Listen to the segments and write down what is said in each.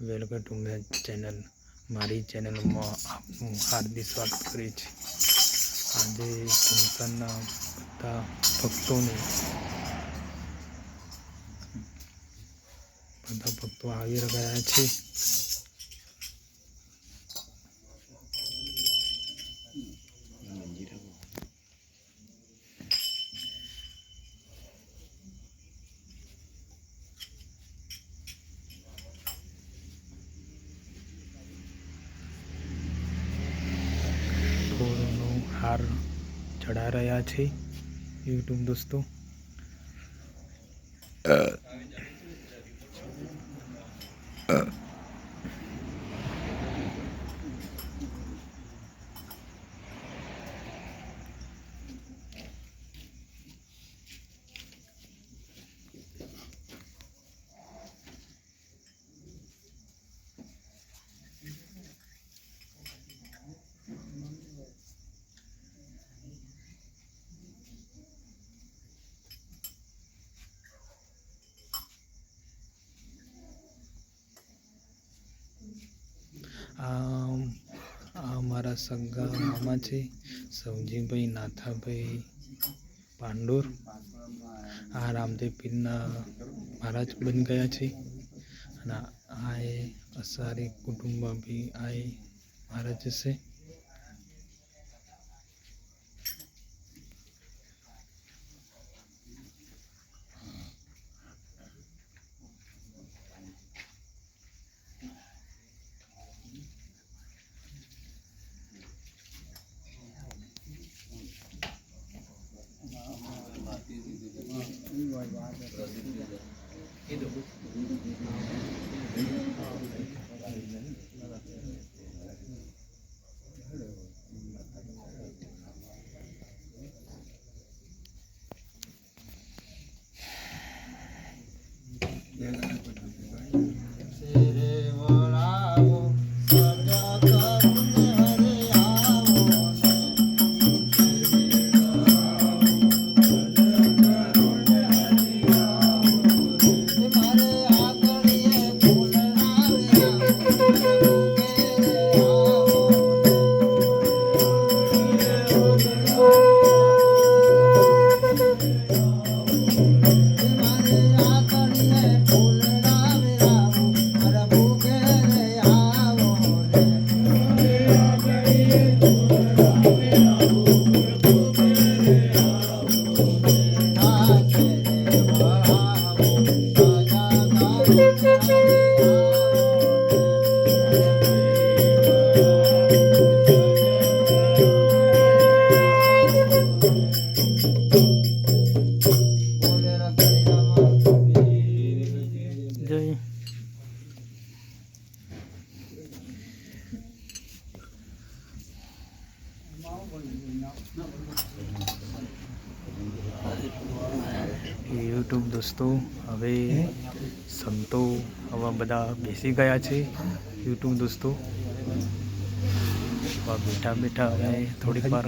Welcome to my channel. મારી ચેનલમાં આપનું હાર્દિક સ્વાગત કરે છે. આજે સંતાનના બધા ભક્તો આવી રહ્યા છે. ફૂલનો હાર ચડા રહ્યા છે યુટ્યુબ દોસ્તો. આ મારા સગા મામા છે, સવજીભાઈ નાથાભાઈ પાંડોર. આ રામદેવ પીરના મહારાજ બની ગયા છે. અને આ એ અસારી કુટુંબ બી આ એ મહારાજ છે. યુટ્યુબ દોસ્તો, હવે સંતો આવા બધા બેસી ગયા છે યુટ્યુબ દોસ્તો. બેઠા બેઠા હવે થોડીક વાર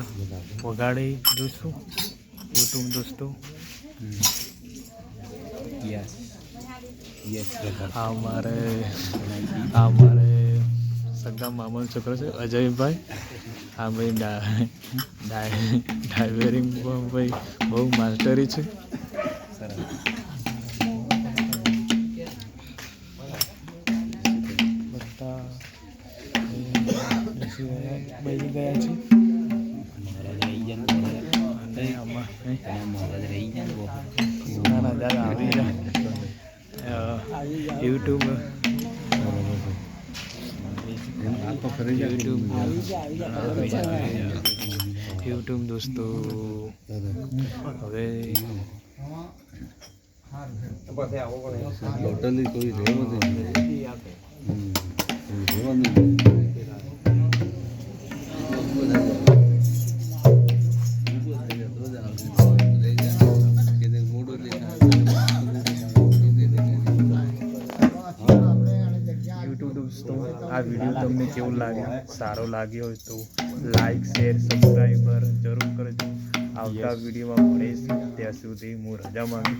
વગાડી જોઈશું યુટ્યુબ દોસ્તો. આ મારે સગા મામાનો છોકરો છે અજયભાઈ. આ ભાઈ ડ્રાઇવરિંગ ભાઈ બહુ માસ્ટરી છે. બધા બની ગયા છે. અને આમાં યુટ્યુબ દોસ્તો હવે આ વિડીયો તમને કેવું લાગ્યો? સારો લાગ્યો હોય તો લાઈક, શેર, સબસ્ક્રાઈબર જરૂર કરજો. આવતા વિડીયોમાં મળીશું. ત્યાં સુધી હું રજા માંગુ.